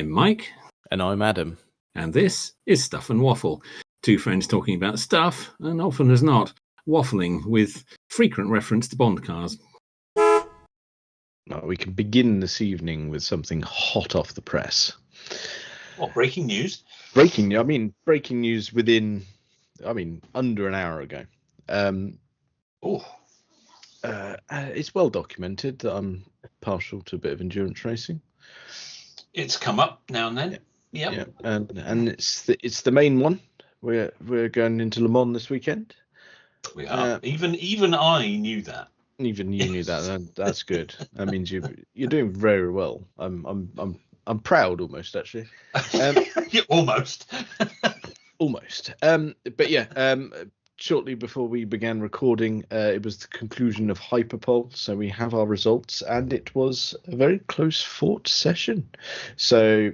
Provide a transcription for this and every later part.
I'm Mike. And I'm Adam. And this is Stuff and Waffle. Two friends talking about stuff, and often as not, waffling with frequent reference to Bond cars. We can begin this evening with something hot off the press. What, breaking news? Breaking news within, under an hour ago. It's well documented that I'm partial to a bit of endurance racing. It's come up now and then. Yep. Yeah, and it's the main one. We're going into Le Mans this weekend. We are. Even I knew that. Even you knew that. That's good. That means you're doing very well. I'm proud almost, actually. Almost. Almost. But yeah. Shortly before we began recording, it was the conclusion of Hyperpole, so we have our results, and it was a very close fought session. So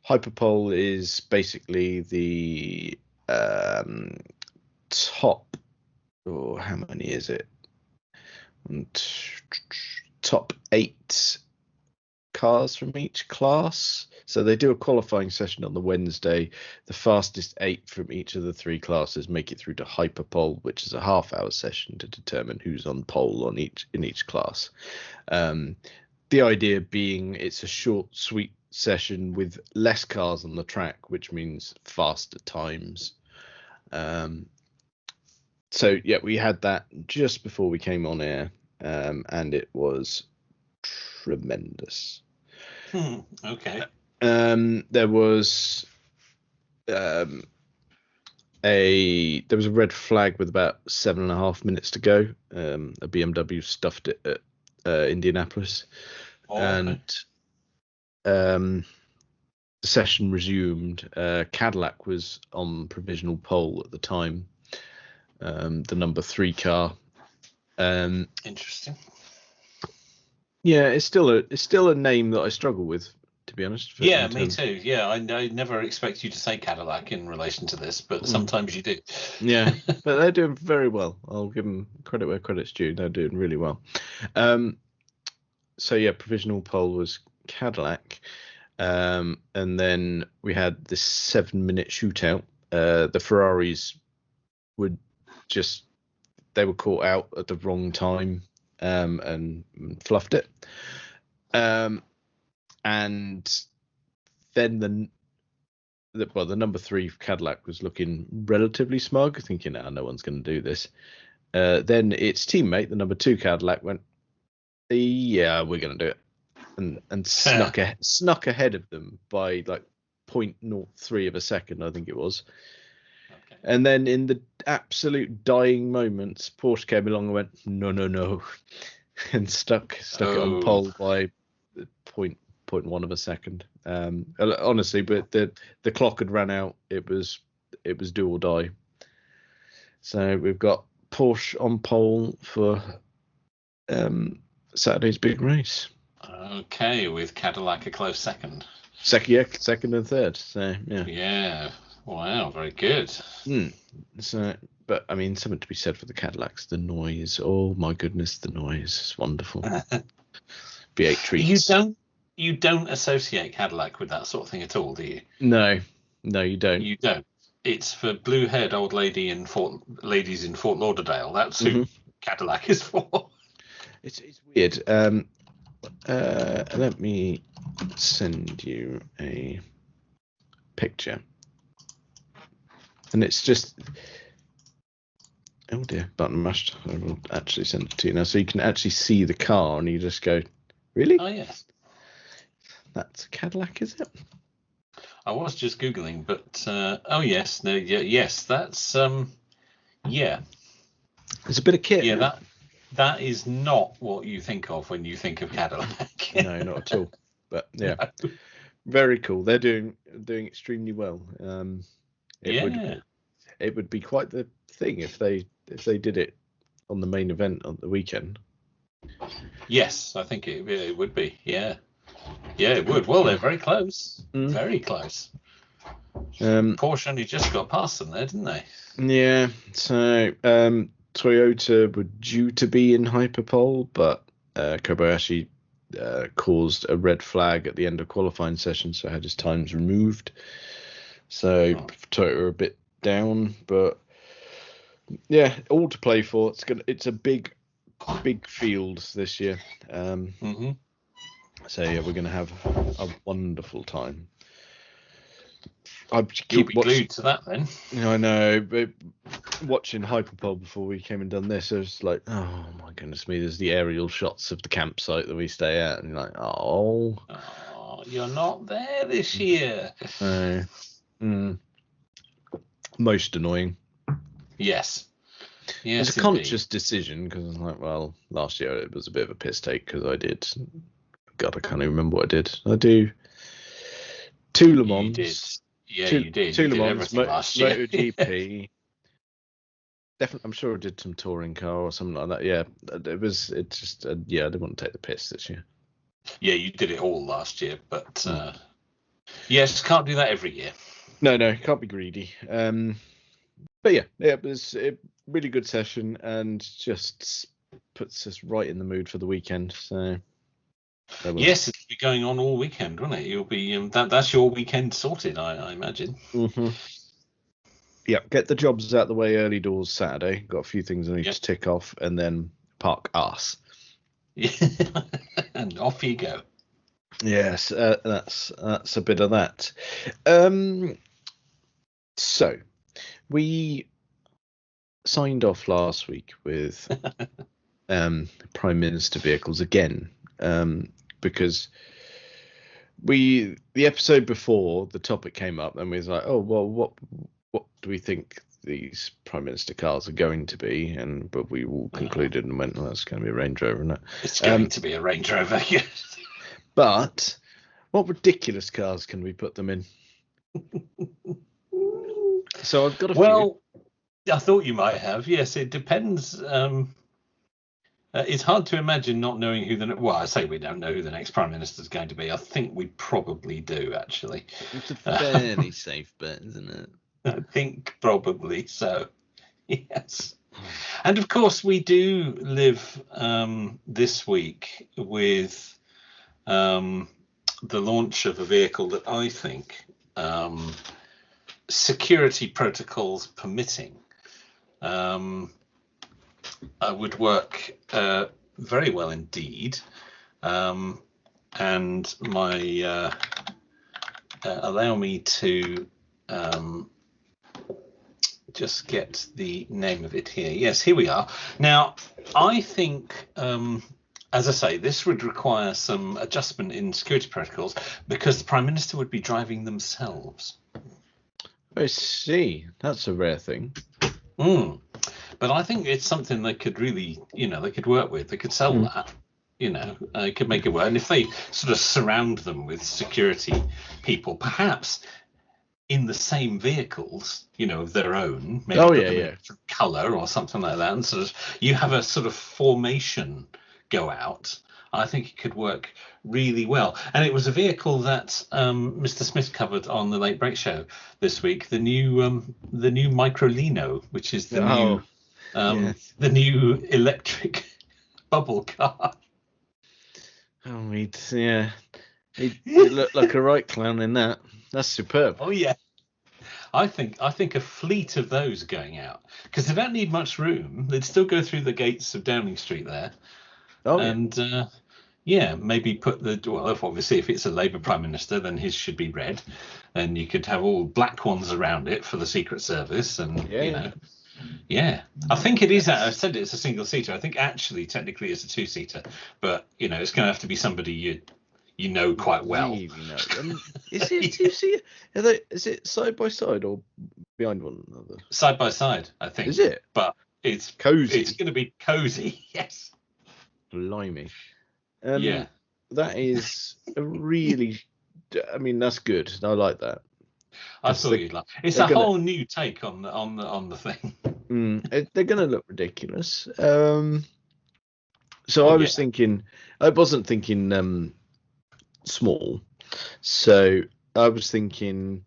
Hyperpole is basically the top, how many is it? Top 8 cars from each class. So they do a qualifying session on the Wednesday. The fastest 8 from each of the 3 classes make it through to Hyperpole, which is a half-hour session to determine who's on pole in each class. The idea being it's a short, sweet session with less cars on the track, which means faster times. So yeah, we had that just before we came on air, and it was tremendous. Okay. There was a red flag with about 7.5 minutes to go. A BMW stuffed it at Indianapolis, and the session resumed. Cadillac was on provisional pole at the time, the number 3 car. Interesting. Yeah, it's still a name that I struggle with, to be honest. Yeah, me too. Yeah, I never expect you to say Cadillac in relation to this, but sometimes you do. Yeah, but they're doing very well. I'll give them credit where credit's due. They're doing really well. So yeah, provisional pole was Cadillac, and then we had this 7-minute shootout. The Ferraris they were caught out at the wrong time, and fluffed it. And then the number 3 Cadillac was looking relatively smug, thinking, no one's going to do this. Then its teammate, the number 2 Cadillac, went, yeah, we're going to do it, and snuck ahead of them by like 0.03 of a second, I think it was. Okay. And then in the absolute dying moments, Porsche came along and went, no, and stuck it on pole by 0.1 of a second. Honestly, but the clock had run out. It was do or die. So we've got Porsche on pole for Saturday's big race. Okay, with Cadillac a close second. Second and third. So yeah. Yeah. Wow, very good. So, but I mean, something to be said for the Cadillacs. The noise. Oh my goodness, the noise is wonderful. V8 treats. You don't associate Cadillac with that sort of thing at all, do you? No, you don't. You don't. It's for blue-haired old ladies in Fort Lauderdale. That's who Cadillac is for. It's weird. Let me send you a picture, and it's just. Oh dear, button mashed. I will actually send it to you now, so you can actually see the car, and you just go, really? Oh yes. That's a Cadillac, is it? I was just Googling, but yes, that's yeah. There's a bit of kit. Yeah, that is not what you think of when you think of Cadillac. No, not at all. But yeah, no. Very cool. They're doing extremely well. It would be quite the thing if they did it on the main event on the weekend. Yes, I think it would be. Yeah. Yeah, it would. Well, they're very close. Very close. Porsche only just got past them there, didn't they? Yeah. So Toyota were due to be in Hyperpole, but Kobayashi caused a red flag at the end of qualifying session, so had his times removed. So Toyota are a bit down, but yeah, all to play for. It's a big field this year. So yeah, we're gonna have a wonderful time. You'll be glued to that then. I know, but watching Hyperpole before we came and done this, I was like, oh my goodness me, there's the aerial shots of the campsite that we stay at, and you're like, oh, you're not there this year. Most annoying. Yes. It's a conscious decision, because I was like, well, last year it was a bit of a piss take because I did. God, I can't even remember what I did. I do 2 Le Mans. You did. Yeah, you did. 2 Le Mans, last year. MotoGP. Definitely, I'm sure I did some touring car or something like that. Yeah, I didn't want to take the piss this year. Yeah, you did it all last year, but yes, can't do that every year. No, can't be greedy. But yeah, it was a really good session and just puts us right in the mood for the weekend. So yes, it'll be going on all weekend, won't it? You'll be that's your weekend sorted, I imagine. Yeah, get the jobs out the way early doors Saturday. Got a few things I need to tick off, and then park us. And off you go. Yes, that's a bit of that. So we signed off last week with Prime Minister vehicles again, because the episode before the topic came up, and we was like, oh well, what do we think these Prime Minister cars are going to be? But we all concluded and went, well, that's going to be a Range Rover, isn't it? It's going to be a Range Rover, yes. But what ridiculous cars can we put them in? So I've got a few. I thought you might have. Yes, it depends. It's hard to imagine not knowing I say we don't know who the next Prime Minister is going to be. I think we probably do, actually. It's a fairly safe bet, isn't it? I think probably so. Yes. And of course, we do live this week with the launch of a vehicle that I think, security protocols permitting, would work very well indeed. And allow me to just get the name of it here. Yes, here we are. Now, I think, as I say, this would require some adjustment in security protocols because the Prime Minister would be driving themselves. I see. That's a rare thing. But I think it's something they could really, they could work with. They could sell that. Could make it work. And if they sort of surround them with security people, perhaps in the same vehicles, of their own, maybe different colour or something like that, and sort of you have a sort of formation go out, I think it could work really well. And it was a vehicle that Mr. Smith covered on the Late Break Show this week, the new Microlino, which is the new electric bubble car. Oh, he'd look like a right clown in that. That's superb. Oh yeah, I think a fleet of those are going out because they don't need much room. They'd still go through the gates of Downing Street there. Oh, and maybe put obviously if it's a Labour Prime Minister, then his should be red, and you could have all black ones around it for the Secret Service, and I think it is. I said it's a single seater. I think actually technically it's a 2-seater, but it's going to have to be somebody you know quite well. Is it a 2-seater? Is it side by side or behind one another? Side by side, I think. Is it? But it's cozy. It's going to be cozy. Yes. Blimey. That is a really. I mean, that's good. I like that. I thought you'd like. It's a whole new take on the thing. They're going to look ridiculous. So I was thinking. I wasn't thinking small. So I was thinking.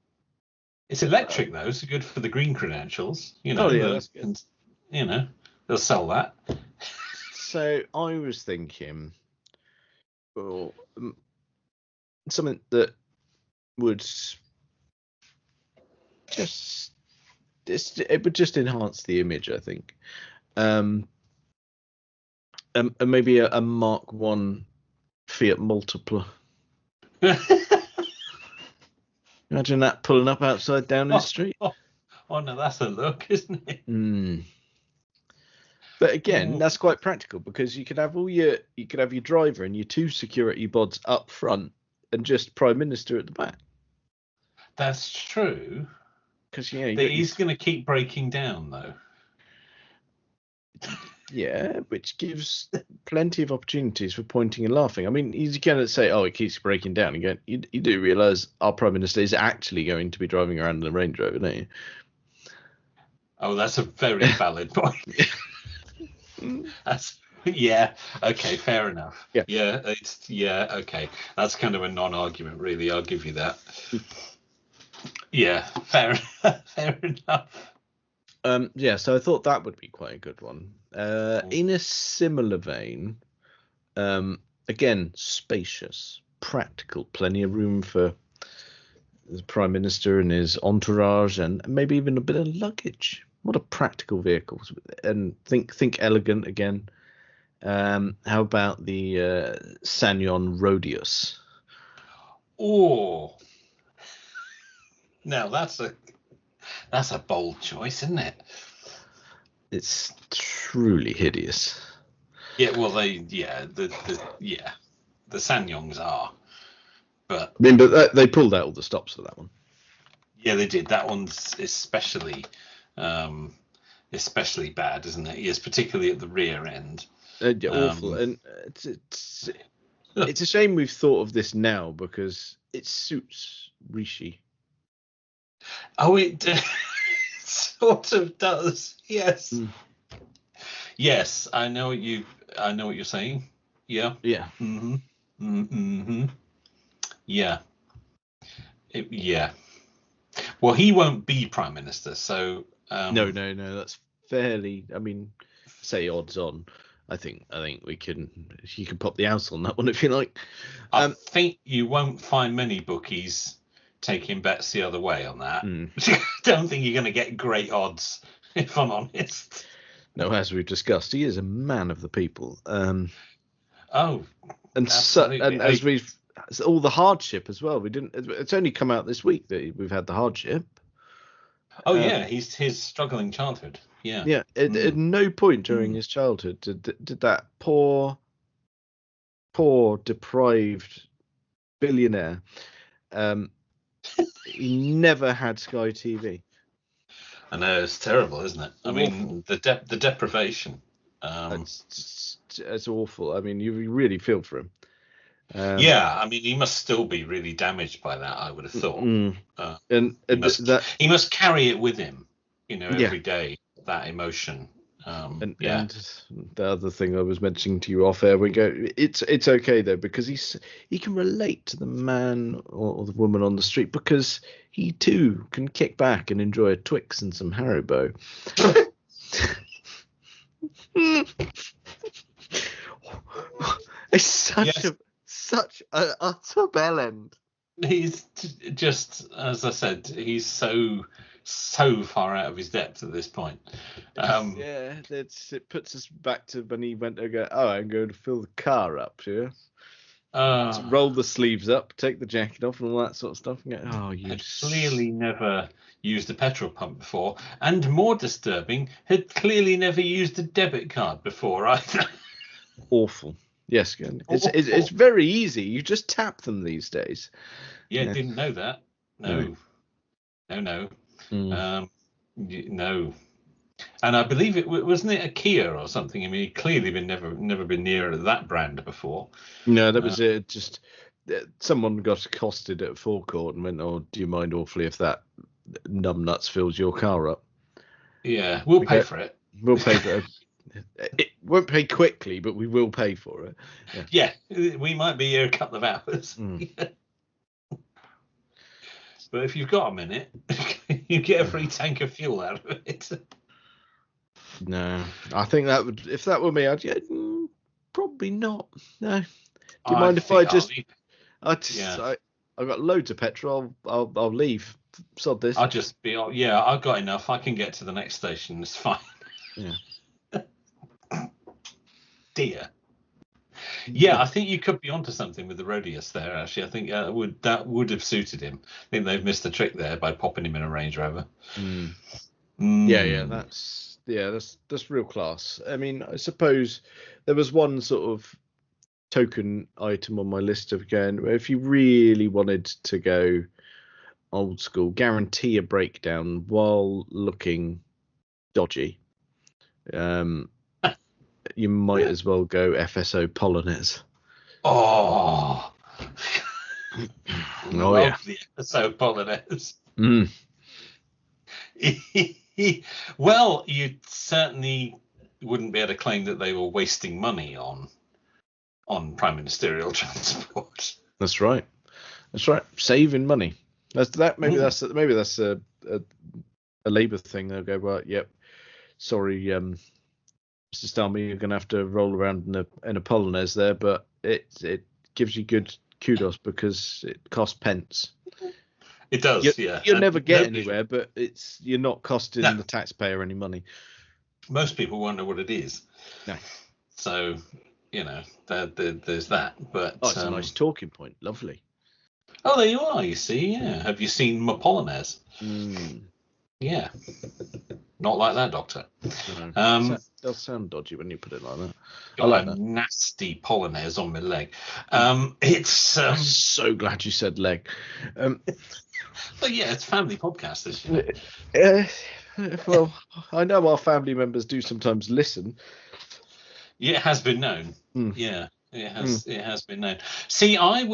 It's electric though, so good for the green credentials. That's good. And they'll sell that. So I was thinking or something that would it would just enhance the image, I think. And maybe a Mark 1 Fiat Multipla. Imagine that pulling up outside Downing Street. Oh no, that's a look, isn't it? But again, that's quite practical because you could have your driver and your 2 security bods up front and just Prime Minister at the back. That's true. Because he's going to keep breaking down, though. Yeah, which gives plenty of opportunities for pointing and laughing. I mean, he's going to say, "Oh, it keeps breaking down." Again, you do realise our Prime Minister is actually going to be driving around in a Range Rover, don't you? Oh, that's a very valid point. Okay, fair enough. Okay, that's kind of a non-argument, really. I'll give you that. Yeah, fair enough. So I thought that would be quite a good one. In a similar vein, again, spacious, practical, plenty of room for the Prime Minister and his entourage, and maybe even a bit of luggage. What a practical vehicle! And think elegant again. How about the Sanyon Rhodius? Oh, now that's a bold choice, isn't it? It's truly hideous. Yeah, well, the Sanyongs are, but I mean, but they pulled out all the stops for that one. Yeah, they did. That one's especially bad, isn't it? Yes, particularly at the rear end. Awful, and it's a shame we've thought of this now because it suits Rishi. Oh, it sort of does. Yes. Yes, I know what you're saying. Yeah. Yeah. Yeah. Yeah. Well, he won't be Prime Minister, so No, that's fairly. I mean, say odds on. I think you can pop the house on that one if you like. I think you won't find many bookies taking bets the other way on that. I don't think you're going to get great odds, if I'm honest. No, as we've discussed, he is a man of the people. And as we've all the hardship as well. It's only come out this week that we've had the hardship. Oh yeah, his struggling childhood. Yeah. Yeah. At no point during his childhood did that poor deprived billionaire. He never had Sky TV. I know, it's terrible, isn't it? I mean, the deprivation. It's awful. I mean, you really feel for him. Yeah, I mean, he must still be really damaged by that, I would have thought. He must carry it with him, every day, that emotion. And the other thing I was mentioning to you off air, we go, it's okay though, because he can relate to the man or the woman on the street because he too can kick back and enjoy a Twix and some Haribo. It's such an utter bell end. He's just, as I said, he's so far out of his depth at this point. It puts us back to when he went to go, I'm going to fill the car up, yeah? Roll the sleeves up, take the jacket off and all that sort of stuff. And go, had clearly never used a petrol pump before. And more disturbing, had clearly never used a debit card before either. Awful. Yes, it's very easy. You just tap them these days. Yeah, didn't know that. No. No. And I believe it wasn't it a Kia or something. I mean, he'd clearly never been near that brand before. No, that was it. Just someone got accosted at a forecourt and went, "Oh, do you mind awfully if that numbnuts fills your car up?" Yeah, we'll pay for it. We'll pay for it. It won't pay quickly, but we will pay for it. Yeah, we might be here a couple of hours. But if you've got a minute, you get a free tank of fuel out of it. No, I think that would, if that were me, probably not. No, Do you mind if I just? leave. I got loads of petrol. I'll leave. Sod this. I'll just be. Yeah, I've got enough. I can get to the next station. It's fine. Yeah. Dear. Yeah, I think you could be onto something with the Rodius there. Actually, I think that would have suited him. I think they've missed the trick there by popping him in a Range Rover. Yeah, that's real class. I mean, I suppose there was one sort of token item on my list of going, if you really wanted to go old school, guarantee a breakdown while looking dodgy. You might as well go FSO Polonez. Oh, yeah, the FSO Polonez. Mm. Well, you certainly wouldn't be able to claim that they were wasting money on prime ministerial transport. That's right. Saving money. Maybe that's a Labour thing. They'll go, well, yep. Sorry, Mr. Starmer, you're going to have to roll around in a Polonez there, but it gives you good kudos because it costs pence. It does, yeah. You'll never get anywhere, but you're not costing the taxpayer any money. Most people won't know what it is. No. So, there's that. But it's a nice talking point. Lovely. Oh, there you are. You see, yeah. Have you seen my Polonez? Yeah. Not like that, Doctor. No. It does sound dodgy when you put it like that. I like that. Nasty Polonez on my leg. It's. I'm so glad you said leg. But yeah, it's a family podcast, this year. Well, I know our family members do sometimes listen. Yeah, it has been known. Yeah, it has been known. See, I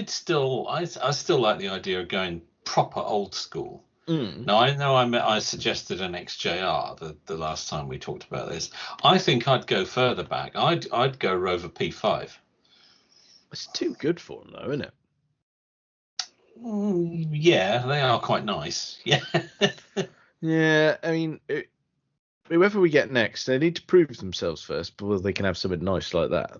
still like the idea of going proper old school. Now, I know I suggested an XJR the last time we talked about this. I think I'd go further back. I'd go Rover P5. It's too good for them, though, isn't it? Yeah, they are quite nice. Yeah. Yeah, I mean, whoever we get next, they need to prove themselves first before they can have something nice like that.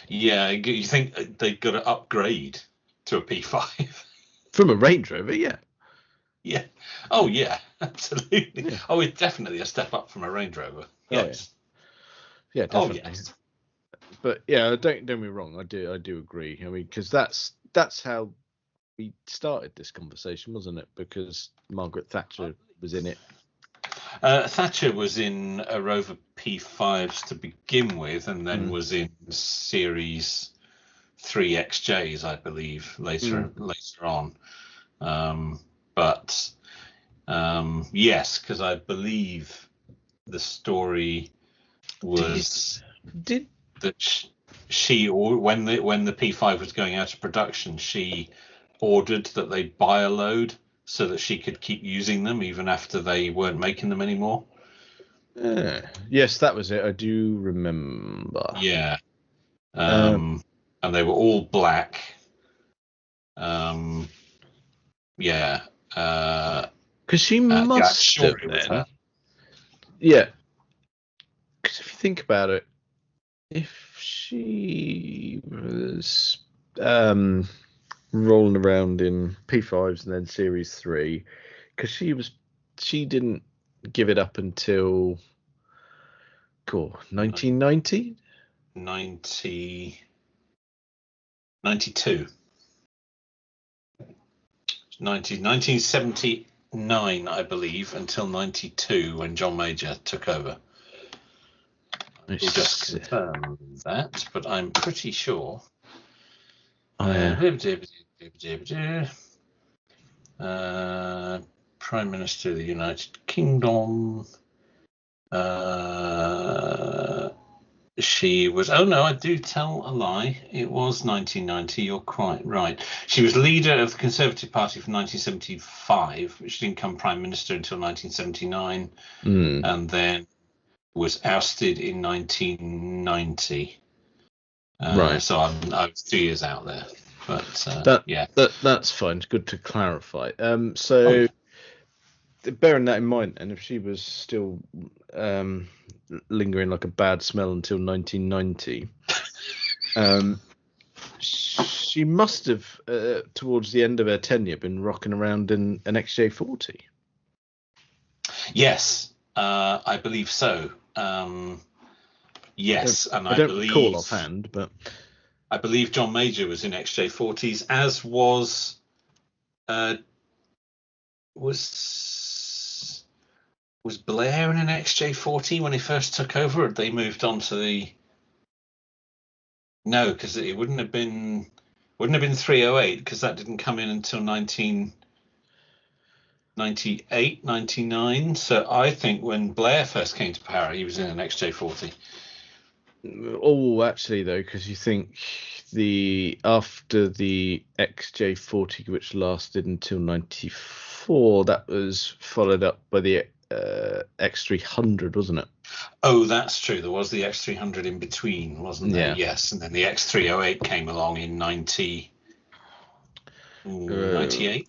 Yeah, you think they've got to upgrade to a P5? From a Range Rover, yeah. Yeah. Oh, yeah, absolutely. Yeah. Oh, it's definitely a step up from a Range Rover. Yes. Yeah, definitely. Oh, yes. But yeah, don't get me wrong. I do agree. I mean, because that's how we started this conversation, wasn't it? Because Margaret Thatcher was in it. Thatcher was in a Rover P5s to begin with, and then was in Series 3 XJs, I believe, later on. But yes, because I believe the story was that she, when the P5 was going out of production, she ordered that they buy a load so that she could keep using them even after they weren't making them anymore. Yes, that was it. I do remember. Yeah. And they were all black. Yeah. Because she must have then. Yeah. Because if you think about it, if she was rolling around in P5s and then Series 3, because she didn't give it up until 1990? 92. 1979, I believe, until 92 when John Major took over. We'll just confirm that, but I'm pretty sure. Prime Minister of the United Kingdom. She was. Oh no, I do tell a lie. It was 1990. You're quite right. She was leader of the Conservative Party from 1975, but she didn't become Prime Minister until 1979, and then was ousted in 1990. Right. So I was 2 years out there. But that's fine. It's good to clarify. So bearing that in mind, and if she was still lingering like a bad smell until 1990, She must have, towards the end of her tenure, been rocking around in an XJ40. Yes, I believe so. Yes, and I don't recall offhand, but I believe John Major was in XJ40s, as was Blair in an XJ40 when he first took over. Or they moved on to the because it wouldn't have been 308 because that didn't come in until 1998, 99. So I think when Blair first came to power, he was in an XJ40. Oh, actually, though, because you think after the XJ40, which lasted until 94, that was followed up by the X300, wasn't it? Oh, that's true. There was the X300 in between, wasn't there? Yeah. Yes, and then the X308 came along in 98,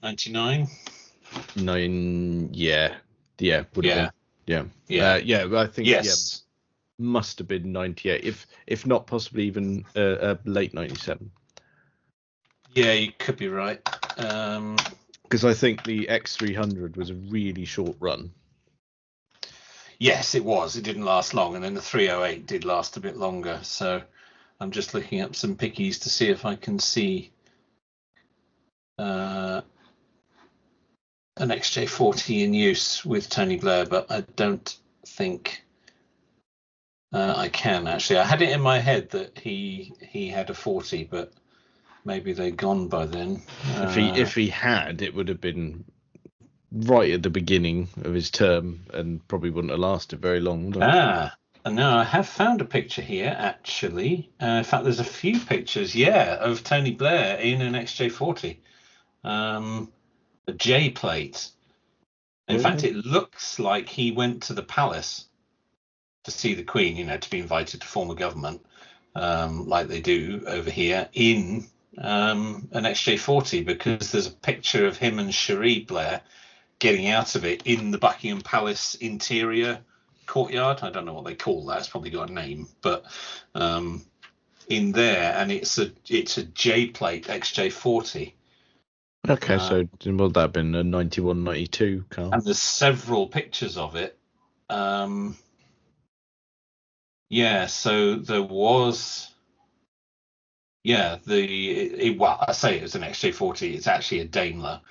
99. Yeah, would have been. Yeah. I think must have been 98, if not possibly even late 97. Yeah, you could be right. Because I think the X300 was a really short run. Yes, it was. It didn't last long, and then the 308 did last a bit longer. So I'm just looking up some pickies to see if I can see an XJ40 in use with Tony Blair, but I don't think I can actually. I had it in my head that he had a 40, but maybe they'd gone by then. If he had, it would have been right at the beginning of his term and probably wouldn't have lasted very long. And now I have found a picture here, actually. In fact, there's a few pictures, of Tony Blair in an XJ40. A J plate. In fact, it looks like he went to the palace to see the Queen, to be invited to form a government, like they do over here, in an XJ40, because there's a picture of him and Cherie Blair getting out of it in the Buckingham Palace interior courtyard. I don't know what they call that. It's probably got a name, but in there, and it's a J plate XJ40. Okay, so would that have been a 91, 92 car? And there's several pictures of it. So there was. I say it was an XJ40. It's actually a Daimler.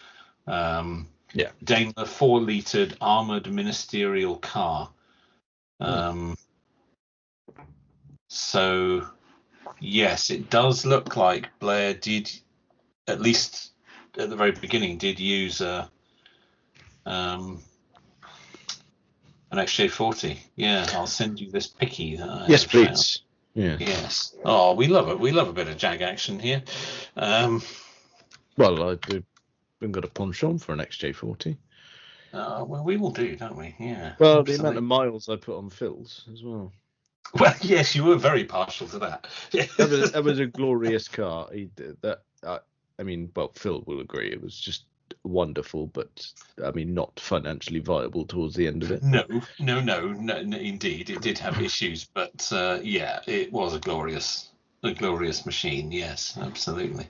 Daimler 4-litered armored ministerial car. So yes, it does look like Blair did, at least at the very beginning, did use an XJ40. Yeah, I'll send you this picky. Yes, please. Yeah. Yes. Oh, we love it. We love a bit of Jag action here. Well, I've got a penchant for an XJ40. Well, we will do, don't we? Yeah. Well, absolutely. The amount of miles I put on Phil's as well. Well, yes, you were very partial to that. That was a glorious car. Phil will agree. It was just wonderful, but not financially viable towards the end of it. No, indeed, it did have issues, but it was a glorious machine. Yes, absolutely.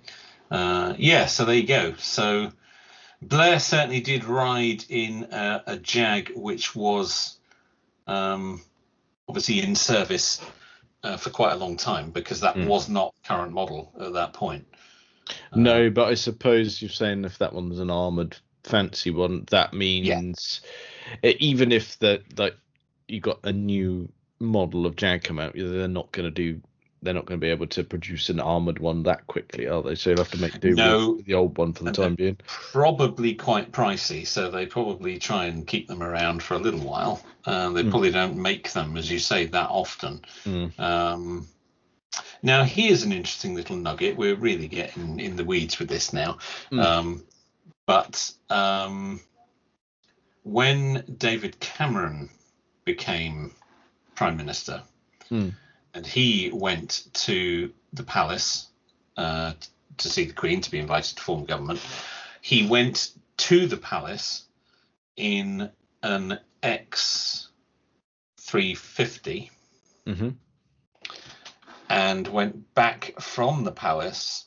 So there you go. So Blair certainly did ride in a Jag, which was obviously in service for quite a long time, because that was not current model at that point. No, but I suppose you're saying if that one was an armoured fancy one, that means even if you got a new model of Jag come out, they're not going to be able to produce an armoured one that quickly, are they? So you'll have to make do with the old one for the time being. Probably quite pricey, so they probably try and keep them around for a little while. They probably don't make them, as you say, that often. Now, here's an interesting little nugget. We're really getting in the weeds with this now. But when David Cameron became Prime Minister, and he went to the palace to see the Queen, to be invited to form government, he went to the palace in an X350. and went back from the Palace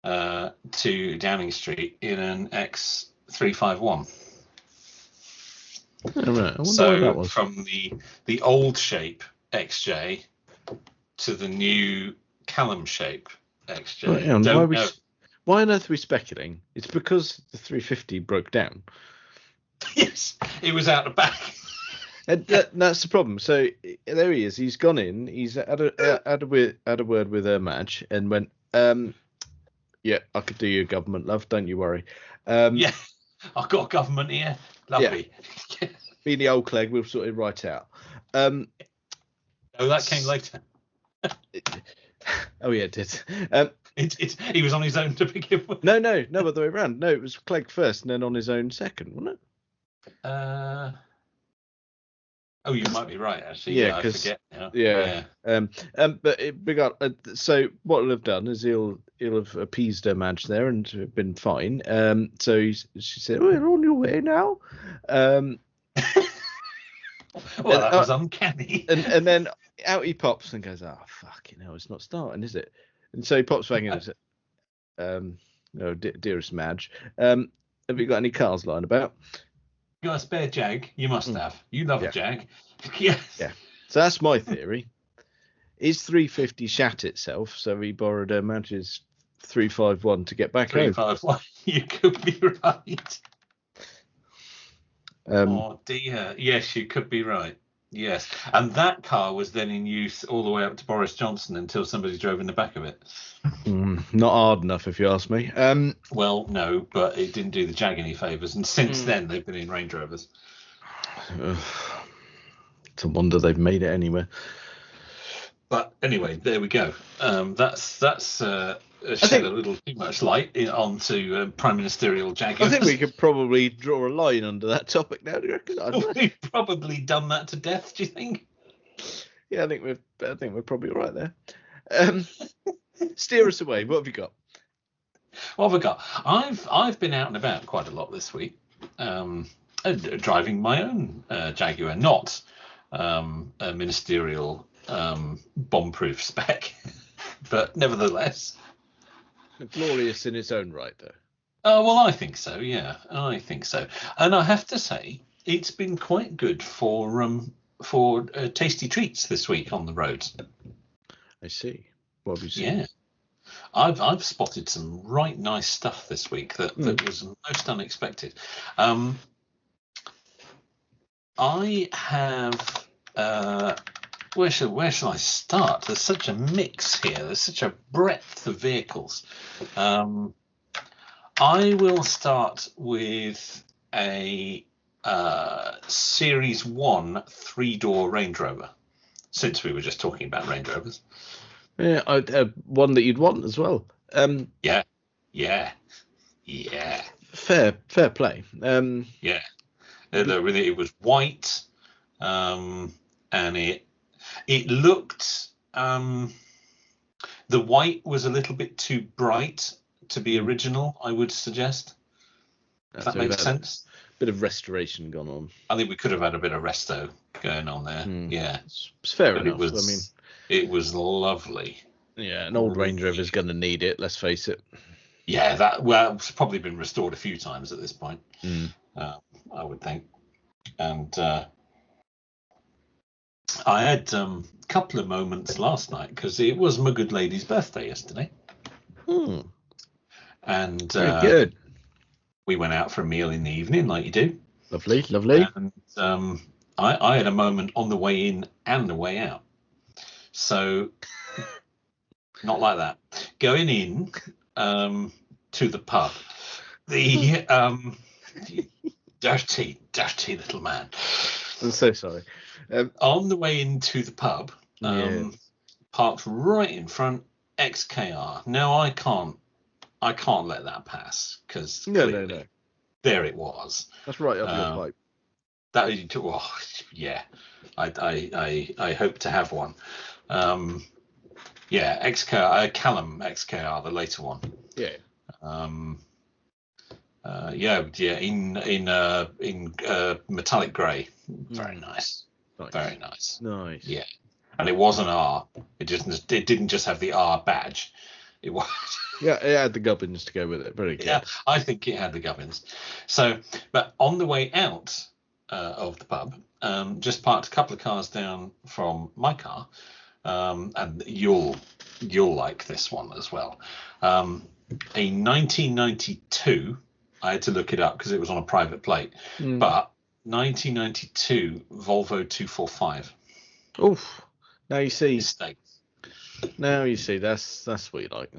to Downing Street in an X351. Oh, right. I wonder So what that was. from the old shape XJ to the new Callum shape XJ. Right, and Don't know. why on earth are we speculating? It's because the 350 broke down. Yes, it was out the back. And that's the problem. So there he is. He's gone in. He's had a word with Madge and went, yeah, I could do your government, love. Don't you worry. Yeah, I've got a government here. Lovely. Yeah. Being the old Clegg, we'll sort it right out. Oh, that came later. Oh, yeah, it did. He was on his own to begin with. No, other way around. No, it was Clegg first and then on his own second, wasn't it? Oh, you might be right, actually. Yeah, I forget now. Yeah. So what he'll have done is he'll have appeased her Madge there and been fine. So she said, "Oh, you're on your way now." Well, that was uncanny. And then out he pops and goes, "Oh, fucking hell, it's not starting, is it?" And so he pops back in and says, "No, dearest Madge, have you got any cars lying about?" You got a spare Jag? You must have. You love a Jag. Yeah. So that's my theory. His 350 shat itself, so he borrowed Madge's 351 to get back home. 351. You could be right. Oh dear. Yes, you could be right. Yes. And that car was then in use all the way up to Boris Johnson until somebody drove in the back of it. Not hard enough, if you ask me. Well, no, but it didn't do the Jag any favours. And since then, they've been in Range Rovers. It's a wonder they've made it anywhere. But anyway, there we go. That's shed a little too much light onto prime ministerial Jaguars. I think we could probably draw a line under that topic now. Do you reckon? We've probably done that to death. Do you think? Yeah, I think we're probably right there. Steer us away. What have you got? What have I got? I've been out and about quite a lot this week, driving my own Jaguar, not a ministerial bomb-proof spec, but nevertheless. Glorious in its own right, though. Oh, well, I think so, yeah. I think so. And I have to say, it's been quite good for tasty treats this week on the roads. I see. What have you seen? Yeah. I've spotted some right nice stuff this week that was most unexpected. I have... Where shall I start? There's such a mix here. There's such a breadth of vehicles. I will start with a Series 1 3-door Range Rover, since we were just talking about Range Rovers. Yeah, one that you'd want as well. Yeah. Fair play. Yeah. It was white, and it looked. The white was a little bit too bright to be original, I would suggest. If that makes sense. Bit of restoration gone on. I think we could have had a bit of resto going on there. Yeah, it's fair enough. It was lovely. Yeah, an old Range Rover's going to need it. Let's face it. Yeah, it's probably been restored a few times at this point. I would think. And I had a couple of moments last night because it was my good lady's birthday yesterday. And very good. We went out for a meal in the evening, like you do. Lovely. And I had a moment on the way in and the way out. So, not like that. Going in to the pub, the dirty little man. I'm so sorry. On the way into the pub, parked right in front, XKR. Now I can't let that pass because no. There it was. That's right up your pipe. Yeah. I hope to have one. XKR, Callum XKR, the later one. Yeah. In metallic grey. Very nice. Very nice. Nice. Yeah. and it was an R. It didn't just have the R badge. It was. Yeah, it had the gubbins to go with it. Very good. Yeah, I think it had the gubbins. So, but on the way out of the pub, just parked a couple of cars down from my car, and you'll like this one as well. A 1992. I had to look it up because it was on a private plate, but 1992 Volvo 245. Oof. Now you see. Mistake. Now you see. That's what you like.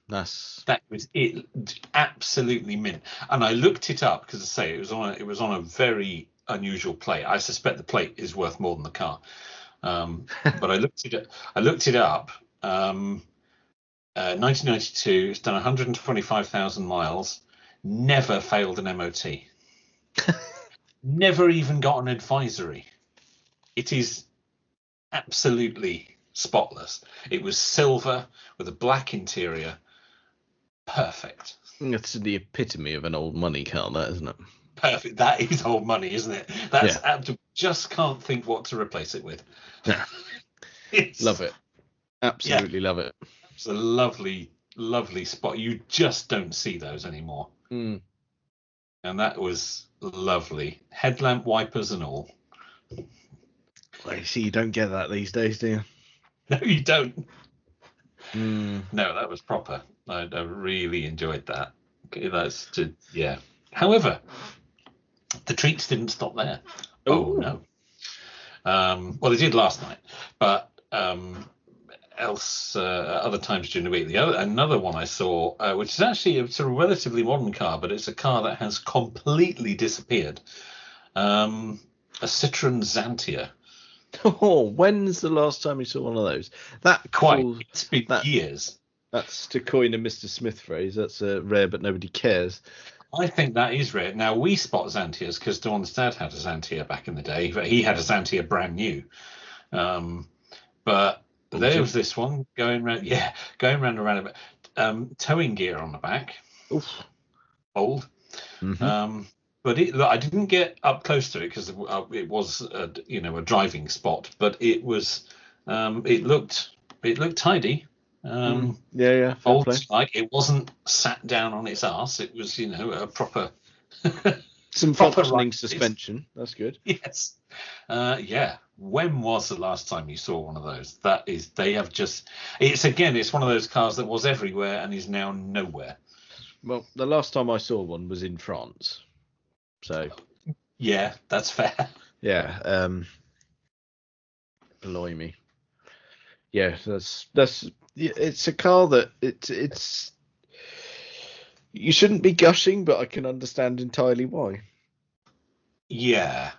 That was it. Absolutely mint. And I looked it up because, I say, it was on a very unusual plate. I suspect the plate is worth more than the car. But I looked it up. 1992. It's done 125,000 miles. Never failed an MOT. Never even got an advisory. It is absolutely spotless. It was silver with a black interior. Perfect. That's the epitome of an old money car, that, isn't it? Perfect. That is old money, isn't it? That's just can't think what to replace it with. Yeah. Love it. Absolutely love it. It's a lovely, lovely spot. You just don't see those anymore. And that was lovely. Headlamp wipers and all. Well, you see, you don't get that these days, do you? No, you don't. No, that was proper. I really enjoyed that. However, the treats didn't stop there. Oh no. Well, they did last night, but other times during the week. Another one I saw, which is actually a sort of relatively modern car, but it's a car that has completely disappeared. A Citroen Xantia. Oh, when's the last time you saw one of those? It's been years. That's, to coin a Mr. Smith phrase, that's rare, but nobody cares. I think that is rare. Now, we spot Xantias because Dawn's dad had a Xantia back in the day, but he had a Xantia brand new. But there was this one going round about towing gear on the back. Oof. Old. Mm-hmm. But I didn't get up close to it because it was a driving spot, but it was it looked tidy. Folds, like it wasn't sat down on its arse. It was a proper some functioning suspension. That's good. Yes. When was the last time you saw one of those? It's one of those cars that was everywhere and is now nowhere. Well, the last time I saw one was in France. So yeah, that's fair. Yeah. Blimey. Yeah, that's it's a car that it's you shouldn't be gushing, but I can understand entirely why. Yeah.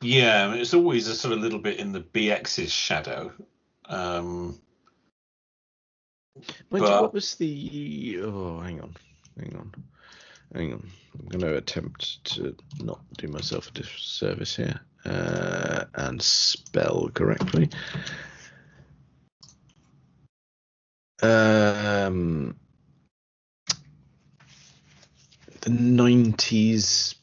It's always a sort of little bit in the BX's shadow. What was the? Oh, hang on. I'm going to attempt to not do myself a disservice here and spell correctly. The 90s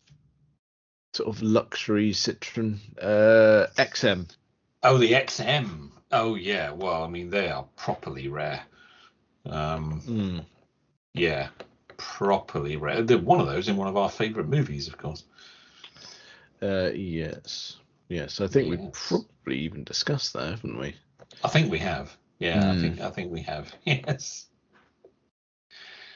sort of luxury Citroen XM. Oh, the XM. Oh, yeah. Well, I mean, they are properly rare. Yeah, properly rare. They're one of those in one of our favourite movies, of course. Yes. I think we've probably even discussed that, haven't we? I think we have. Yeah, I think we have. Yes.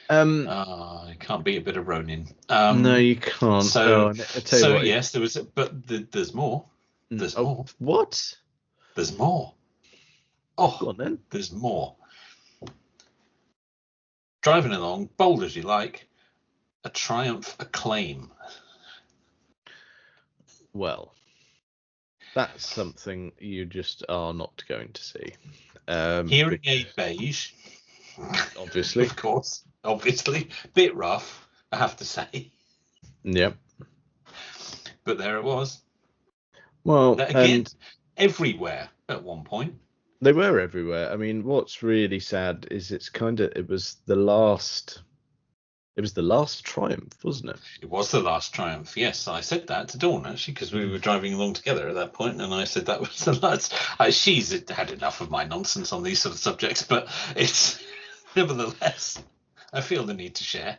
I can't beat a bit of Ronin. No, you can't. Yes, there was, but there's more. There's more. What? There's more. Oh, go on then. There's more. Driving along, bold as you like, a Triumph Acclaim. Well, that's something you just are not going to see. Hearing aid beige. Obviously. Of course. Obviously. Bit rough, I have to say. Yep. But there it was. Well, again, everywhere at one point. They were everywhere. I mean, what's really sad is it was the last It was the last Triumph, wasn't it? It was the last Triumph. Yes, I said that to Dawn actually because we were driving along together at that point, and I said that was the last. She's had enough of my nonsense on these sort of subjects, but it's nevertheless, I feel the need to share.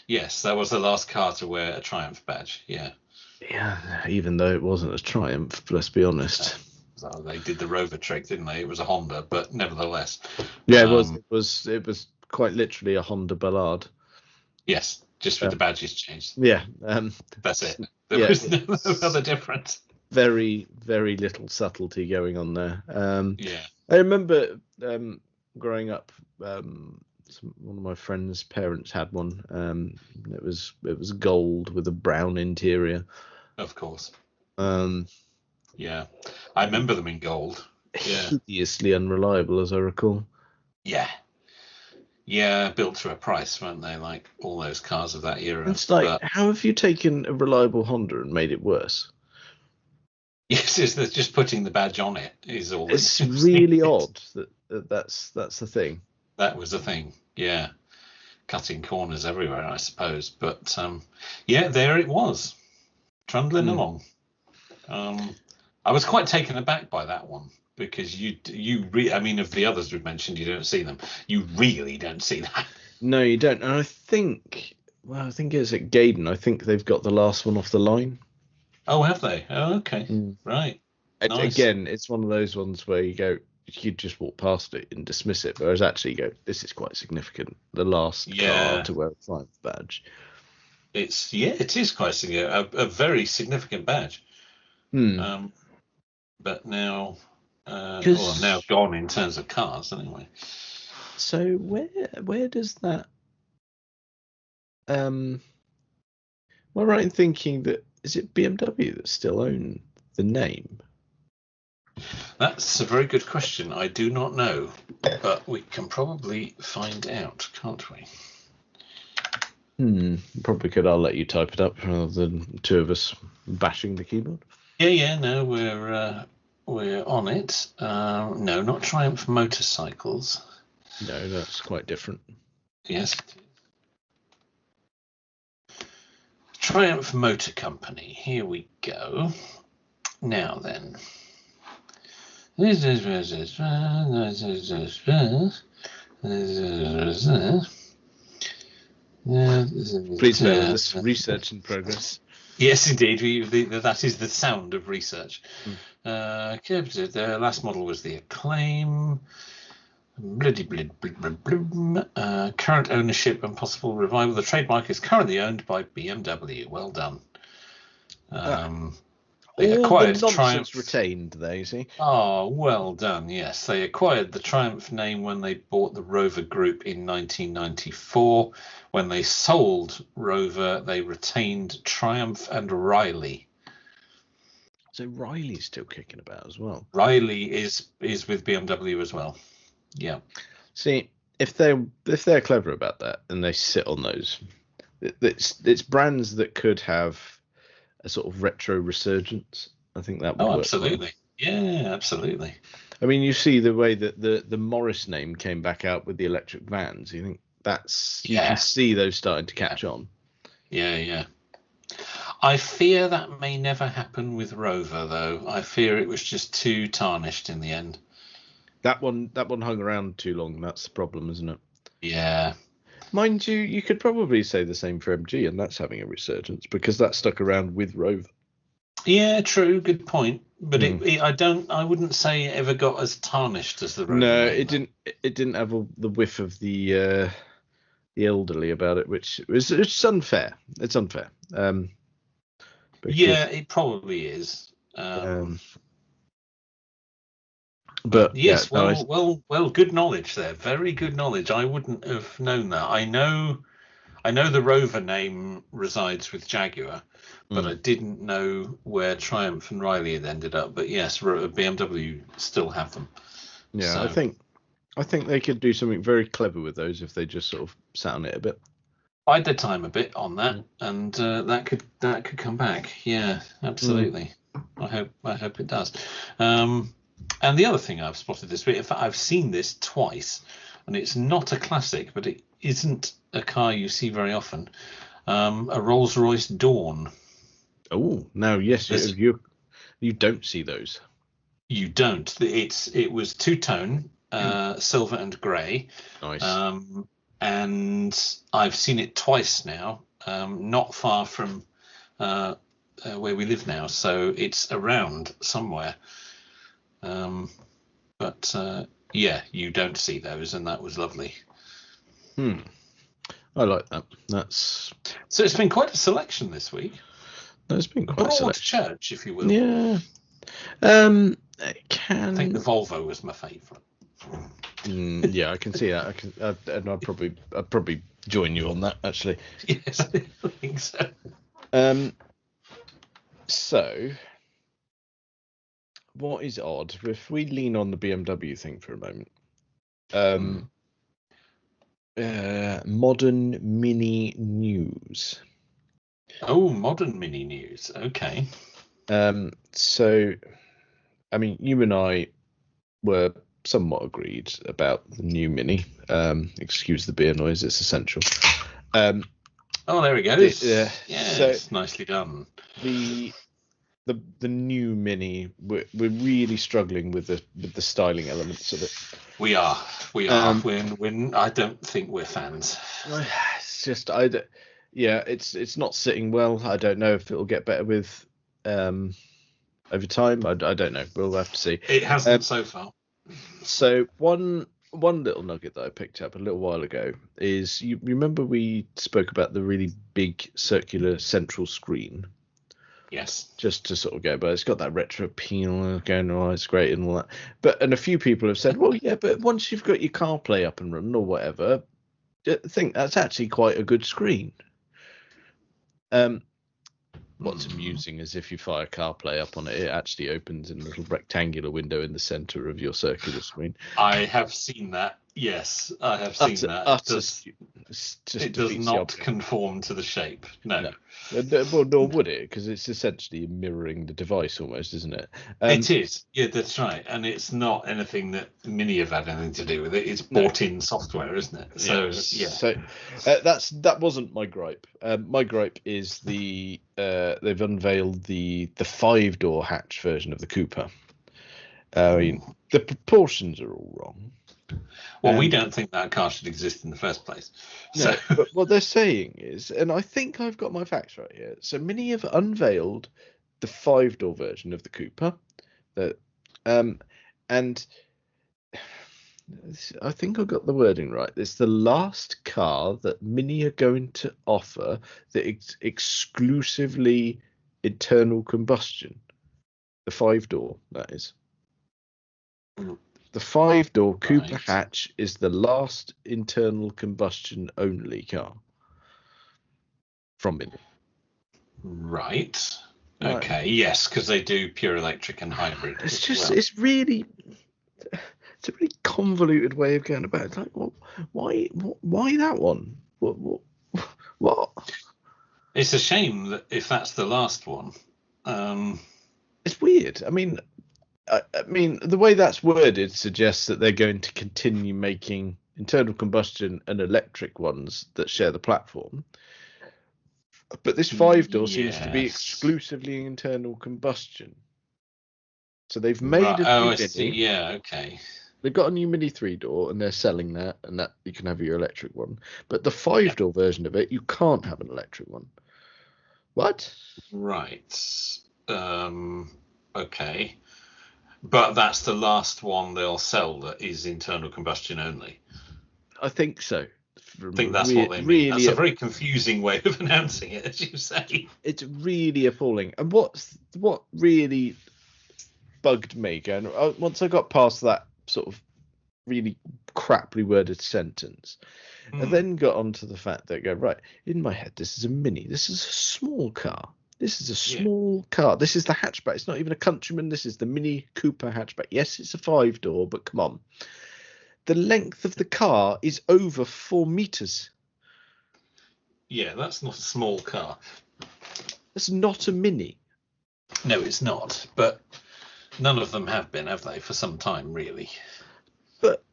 Yes, that was the last car to wear a Triumph badge. Yeah. Yeah, even though it wasn't a Triumph, let's be honest. So they did the Rover trick, didn't they? It was a Honda, but nevertheless. Yeah, it was quite literally a Honda Ballard. Yes, just with the badges changed. Yeah. That's it. There was no other difference. Very, very little subtlety going on there. Yeah. I remember growing up, one of my friends' parents had one. It was gold with a brown interior. Of course. Yeah. I remember them in gold. Yeah. Hideously unreliable, as I recall. Yeah. Yeah, built to a price, weren't they? Like all those cars of that era. It's like, how have you taken a reliable Honda and made it worse? Yes, it's just putting the badge on it is all. It's really odd that's the thing. That was the thing, yeah. Cutting corners everywhere, I suppose. But yeah, there it was, trundling along. I was quite taken aback by that one because I mean, of the others we've mentioned, you don't see them. You really don't see that. No, you don't. And I think it's at Gaydon. I think they've got the last one off the line. Oh, have they? Oh, okay. Right. Nice. Again, it's one of those ones where you just walk past it and dismiss it, whereas actually you go, this is quite significant. The last car to wear a Triumph badge. It is quite significant. A very significant badge. But now, now gone in terms of cars, anyway. So where does that? Am I right in thinking that is it BMW that still own the name? That's a very good question. I do not know, but we can probably find out, can't we? Probably could. I'll let you type it up rather than two of us bashing the keyboard. Yeah. No, we're on it. No, not Triumph Motorcycles. No, that's quite different. Yes. Triumph Motor Company. Here we go. Now then. Please bear with this research in progress. Yes, indeed. That is the sound of research. The last model was the Acclaim. Current ownership and possible revival. The trademark is currently owned by BMW. Well done. They acquired the Triumph. Retained there, you see. Oh, well done. Yes, they acquired the Triumph name when they bought the Rover Group in 1994. When they sold Rover, they retained Triumph and Riley. So Riley's still kicking about as well. Riley is with BMW as well. Yeah. See, if they're clever about that and they sit on those, it's brands that could have a sort of retro resurgence. I think that would work. Absolutely. Well. Yeah, absolutely. I mean, you see the way that the Morris name came back out with the electric vans. You think you can see those starting to catch on. Yeah. I fear that may never happen with Rover, though. I fear it was just too tarnished in the end. That one hung around too long. That's the problem, isn't it? Yeah. Mind you, you could probably say the same for MG, and that's having a resurgence because that stuck around with Rover. Yeah, true. Good point. But I wouldn't say it ever got as tarnished as the Rover. No, it didn't. It didn't have the whiff of the elderly about it, which it's unfair. It's unfair. It probably is. But yes, well, good knowledge there. Very good knowledge. I wouldn't have known that. I know the Rover name resides with Jaguar, but I didn't know where Triumph and Riley had ended up. But yes, BMW still have them. Yeah, so. I think they could do something very clever with those if they just sort of sat on it a bit. Bide their time a bit on that, and that could come back. Yeah, absolutely. I hope it does. And the other thing I've spotted this week, in fact, I've seen this twice, and it's not a classic, but isn't a car you see very often. A Rolls-Royce Dawn. Oh, now yes, you don't see those. You don't. It was two-tone, silver and grey. Nice. And I've seen it twice now, not far from where we live now, so it's around somewhere. But yeah, you don't see those, and that was lovely. I like that. So it's been quite a selection this week. There's been quite a selection. Church, if you will. Yeah. I think the Volvo was my favourite. Yeah, I can see that. And I'd probably join you on that, actually. Yes, I think so. So, what is odd? If we lean on the BMW thing for a moment, modern Mini news. Oh, modern Mini news. Okay. So, I mean, you and I were somewhat agreed about the new Mini. Excuse the beer noise; it's essential. Oh, there we go. Yeah, so it's nicely done. The new Mini, we're really struggling with the styling elements of it. We are. When I don't think we're fans. It's just it's not sitting well. I don't know if it'll get better with over time. I don't know. We'll have to see. It hasn't so far. So one little nugget that I picked up a little while ago is, you remember we spoke about the really big circular central screen? Yes. Just to sort of go, but it's got that retro appeal going, oh, it's great and all that. And a few people have said, well, yeah, but once you've got your CarPlay up and running or whatever, I think that's actually quite a good screen. What's amusing is if you fire CarPlay up on it, it actually opens in a little rectangular window in the center of your circular screen. I have seen that. Yes, I have seen that. It does not conform to the shape. No. Well, nor would it, because it's essentially mirroring the device almost, isn't it? It is. Yeah, that's right. And it's not anything that Mini have had anything to do with it. It's bought-in software, isn't it? So yeah. So that wasn't my gripe. My gripe is they've unveiled the 5-door hatch version of the Cooper. I mean, the proportions are all wrong. Well, we don't think that car should exist in the first place. So. No, but what they're saying is, and I think I've got my facts right here. So Mini have unveiled the 5-door version of the Cooper, and I think I got the wording right. It's the last car that Mini are going to offer that exclusively internal combustion. The 5-door, that is. The 5-door Cooper hatch is the last internal combustion only car from Mini. Right. Okay. Yes, because they do pure electric and hybrid. It's a really convoluted way of going about it. It's like, well, why that one? What? It's a shame that if that's the last one. It's weird. I mean, the way that's worded suggests that they're going to continue making internal combustion and electric ones that share the platform. But this 5-door seems to be exclusively internal combustion. So they've made a new Mini. Yeah, okay. They've got a new Mini 3-door and they're selling that, and that you can have your electric one. But the 5-door version of it, you can't have an electric one. What? Right. Okay. But that's the last one they'll sell that is internal combustion only. I think so. I think that's what they mean. That's a very confusing way of announcing it, as you say. It's really appalling. And what really bugged me, going, once I got past that sort of really craply worded sentence, I then got onto the fact that, right, in my head, this is a Mini. This is a small car. This is a small car. This is the hatchback. It's not even a Countryman. This is the Mini Cooper hatchback. Yes, it's a 5-door, but come on. The length of the car is over 4 meters. Yeah, that's not a small car. That's not a Mini. No, it's not. But none of them have been, have they, for some time, really? But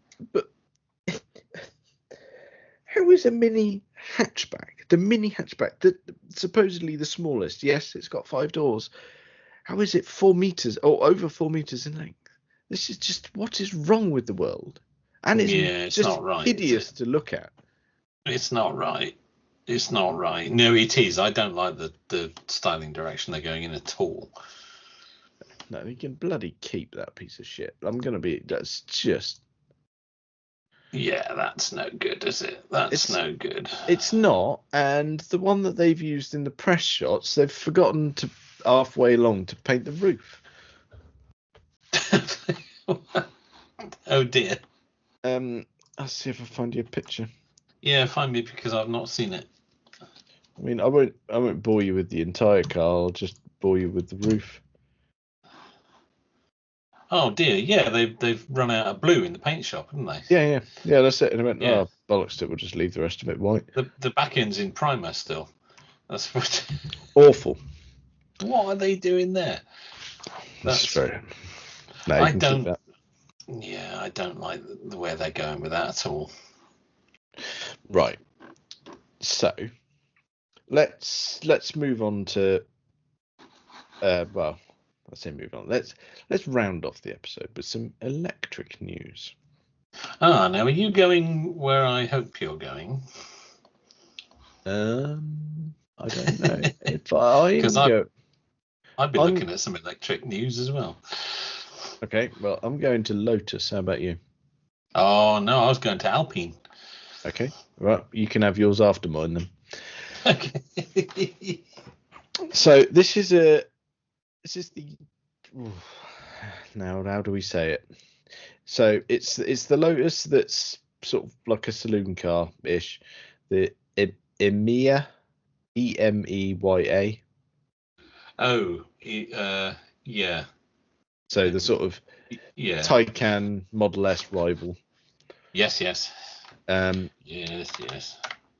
How is a mini hatchback, the mini hatchback, supposedly the smallest? Yes, it's got 5 doors. How is it 4 meters or over 4 meters in length? This is just what is wrong with the world, and it's just not right, hideous to look at. It's not right. It's not right. No, it is. I don't like the styling direction they're going in at all. No, you can bloody keep that piece of shit. That's just. Yeah, that's no good, is it? It's no good. It's not, and the one that they've used in the press shots, they've forgotten to halfway along to paint the roof. Oh dear. I'll see if I find you a picture. Yeah, find me, because I've not seen it. I mean, I won't bore you with the entire car. I'll just bore you with the roof. Oh dear, yeah, they've run out of blue in the paint shop, haven't they? Yeah. That's it. And I went, oh bollocks! It will just leave the rest of it white. The back end's in primer still. That's what. Awful. What are they doing there? That's very. No, I don't. Yeah, I don't like the way they're going with that at all. Right. So, let's move on to. Well, I say move on. Let's round off the episode with some electric news. Now are you going where I hope you're going? I don't know if I go. I've been looking at some electric news as well. Okay, well, I'm going to Lotus. How about you? Oh no, I was going to Alpine. Okay, right. You can have yours after mine then. Okay. So this is the. Now, how do we say it? So it's the Lotus that's sort of like a saloon car ish. The Emeya, Emeya. Oh, yeah. So the sort of Taycan Model S rival. Yes. Yes.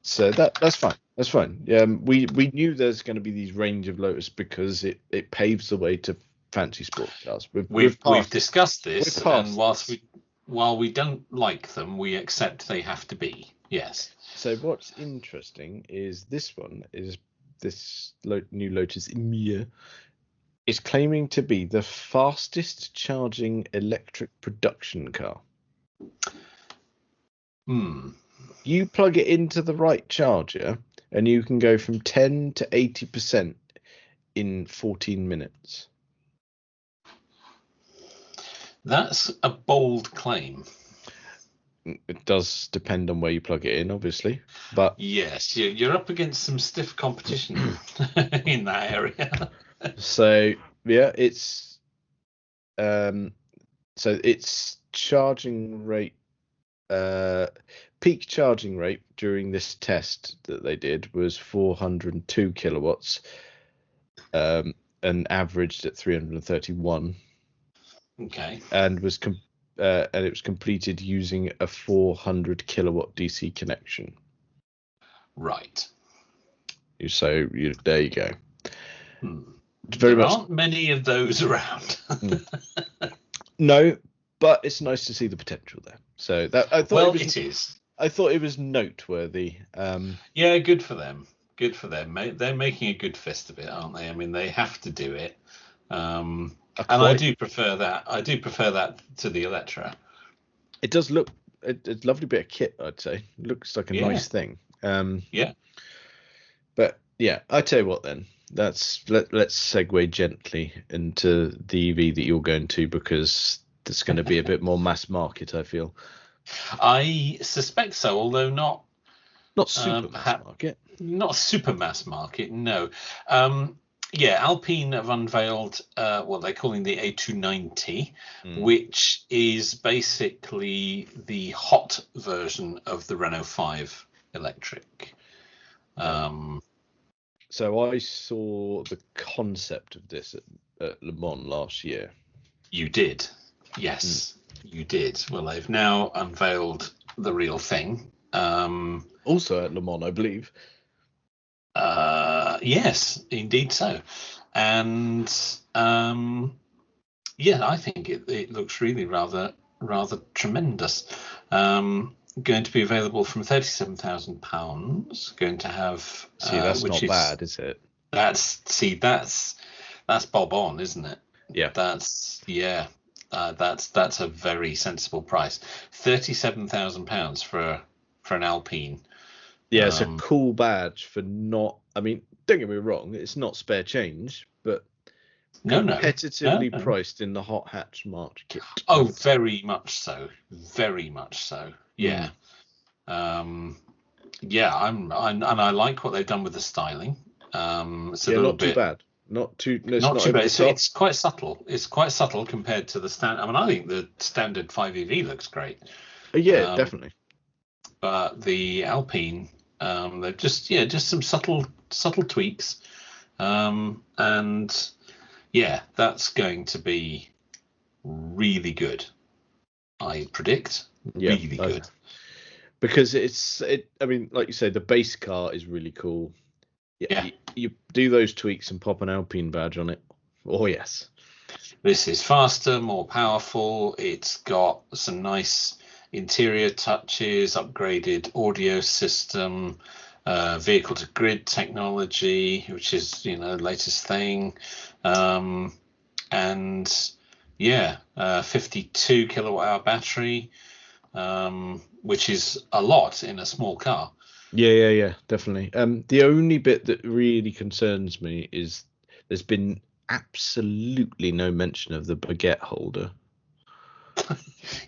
So that's fine. That's fine. We knew there's going to be these range of Lotus because it paves the way to fancy sports cars. We've discussed this, and while we don't like them, we accept they have to be. Yes. So what's interesting is this new Lotus Emeya is claiming to be the fastest charging electric production car. You plug it into the right charger and you can go from 10 to 80% in 14 minutes. That's a bold claim. It does depend on where you plug it in, obviously. But yes, you're up against some stiff competition in that area. So yeah, it's charging rate, peak charging rate during this test that they did was 402 kilowatts, and averaged at 331. Okay. And it was completed using a 400 kilowatt DC connection. Right. So there you go. There aren't many of those around. No, but it's nice to see the potential there. So that I thought it is. I thought it was noteworthy. Yeah, good for them. Good for them. They're making a good fist of it, aren't they? I mean, they have to do it. And I do prefer that. I do prefer that to the Electra. It does look a lovely bit of kit, I'd say. It looks like a nice thing. Yeah. But yeah, I tell you what then. Let's segue gently into the EV that you're going to, because there's going to be a bit more mass market, I feel. I suspect so, although not super mass market. Not super mass market, no. Alpine have unveiled what they're calling the A290, which is basically the hot version of the Renault 5 electric. So I saw the concept of this at Le Mans last year. You did? Yes, you did. Well, they've now unveiled the real thing. Also at Le Mans, I believe. Yes, indeed so. And I think it looks really rather tremendous. going to be available from £37,000. Going to have that's not bad, is it? That's bob on, isn't it? Yeah. That's a very sensible price. £37,000 for an Alpine. Yeah, it's a cool badge for not. I mean, don't get me wrong, it's not spare change, but competitively priced in the hot hatch market. Oh, very much so. Very much so. Yeah. I like what they've done with the styling. It's a little not bit too bad. Not too bad. It's quite subtle. It's quite subtle compared to the standard. I mean, I think the standard 5EV looks great. Yeah, definitely. But the Alpine, they've just some subtle tweaks, and that's going to be really good. I predict really good. Because I mean, like you say, the base car is really cool. Yeah. You do those tweaks and pop an Alpine badge on it. Oh, yes. This is faster, more powerful. It's got some nice interior touches, upgraded audio system, vehicle to grid technology, which is, the latest thing. And 52 kilowatt hour battery, which is a lot in a small car. Yeah, definitely. The only bit that really concerns me is there's been absolutely no mention of the baguette holder.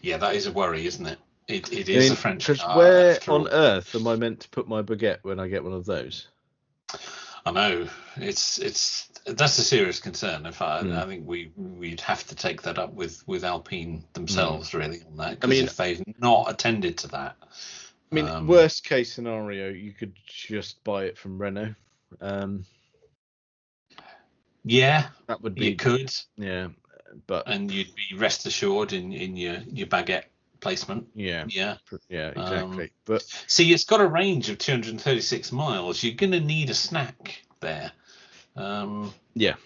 Yeah, that is a worry, isn't it? It is a French car. Where on earth am I meant to put my baguette when I get one of those? I know that's a serious concern. I think we'd have to take that up with Alpine themselves, really, on that. Because if they've not attended to that. I mean, worst case scenario, you could just buy it from Renault. Yeah, that would be. You could. Yeah, and you'd be rest assured in your baguette placement. Yeah, exactly. But see, it's got a range of 236 miles. You're going to need a snack there. Yeah.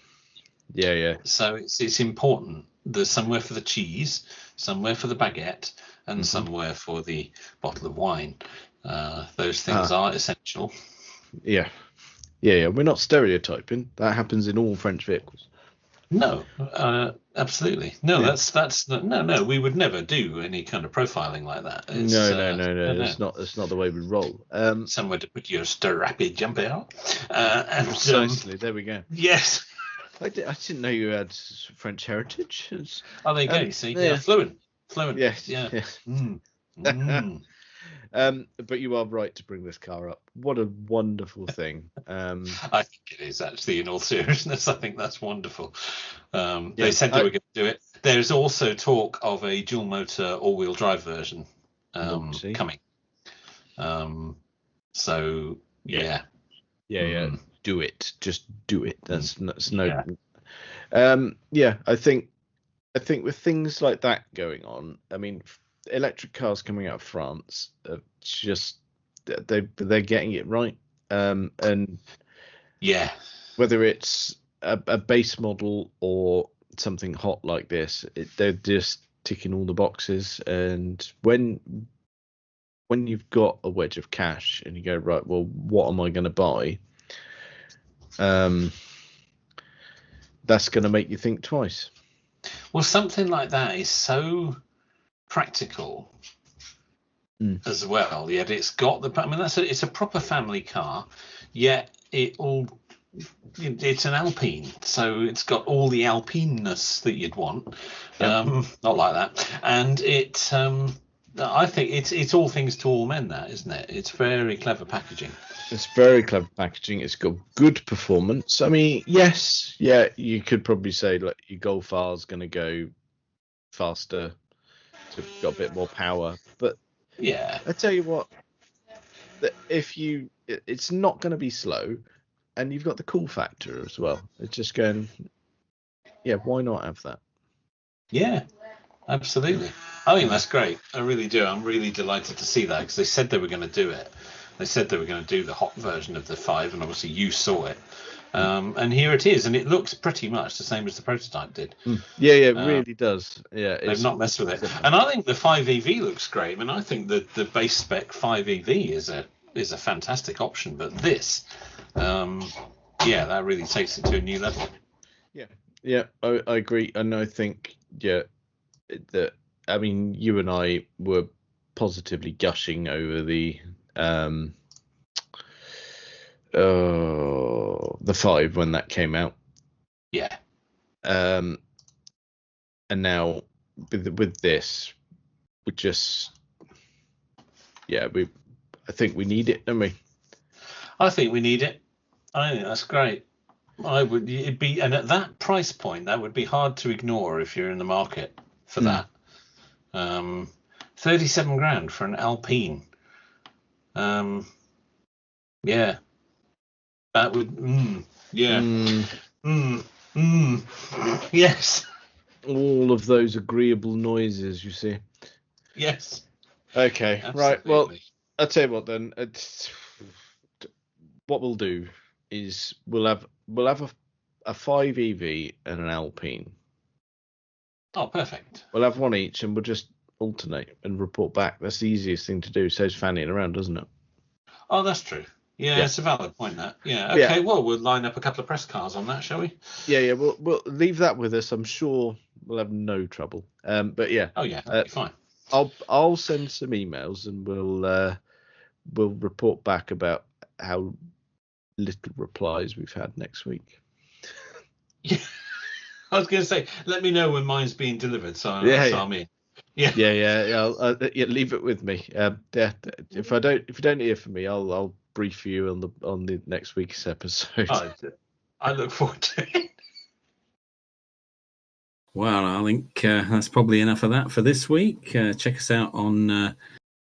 So it's important. There's somewhere for the cheese, somewhere for the baguette, and somewhere for the bottle of wine. Those things are essential. Yeah. We're not stereotyping. That happens in all French vehicles. No, absolutely. No, that's no. We would never do any kind of profiling like that. No. That's not the way we roll. Somewhere to put your strappy jumper. Precisely. There we go. Yes. I didn't know you had French heritage. Oh, there you go. You see, fluent. Yes. Yeah. But you are right to bring this car up. What a wonderful thing. I think it is, actually, in all seriousness. I think that's wonderful. They said they were going to do it. There's also talk of a dual motor all-wheel drive version coming. Do it. Just do it. That's no. I think with things like that going on, I mean, electric cars coming out of France are just they're getting it right. And whether it's a base model or something hot like this, they're just ticking all the boxes. And when you've got a wedge of cash and you go, right, well, what am I going to buy? That's going to make you think twice. Well, something like that is so practical as well. Yet it's got it's a proper family car. Yet it's an Alpine, so it's got all the Alpineness that you'd want. Not like that, and it. I think it's all things to all men, that, isn't it? It's very clever packaging. It's very clever packaging. It's got good performance. I mean, yes, you could probably say like your Golf R is going to go faster, so it's got a bit more power. But I tell you what, it's not going to be slow, and you've got the cool factor as well. It's just going, why not have that? Yeah, absolutely. I think that's great. I really do. I'm really delighted to see that, because they said they were going to do it. They said they were going to do the hot version of the 5, and obviously you saw it. And here it is, and it looks pretty much the same as the prototype did. Yeah, it really does. Yeah, they've not messed with it. And I think the 5EV looks great. I mean, I think that the base spec 5EV is a fantastic option, but this, that really takes it to a new level. Yeah, I agree, and I think that I mean, you and I were positively gushing over the 5 when that came out. Yeah. And now with this, we just I think we need it, don't we? I think we need it. I think that's great. It'd be, and at that price point, that would be hard to ignore if you're in the market for that. 37 grand for an Alpine. Yeah. That would, yes. All of those agreeable noises, you see. Yes. Okay, Absolutely. right. Well, I'll tell you what then. What we'll do is we'll have a 5EV and an Alpine. Oh, perfect. We'll have one each, and we'll just alternate and report back. That's the easiest thing to do. Saves fanning around, doesn't it? Oh, that's true. Yeah, it's a valid point, that. Yeah, okay, well, we'll line up a couple of press cars on that, shall we? Yeah, we'll leave that with us. I'm sure we'll have no trouble. But yeah. Oh, yeah, that'll be fine. I'll send some emails, and we'll report back about how little replies we've had next week. Yeah, I was going to say, let me know when mine's being delivered, so I'm in. Yeah. Leave it with me. If you don't hear from me, I'll brief you on the next week's episode. I look forward to it. Well, I think that's probably enough of that for this week. Check us out on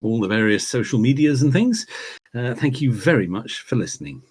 all the various social medias and things. Thank you very much for listening.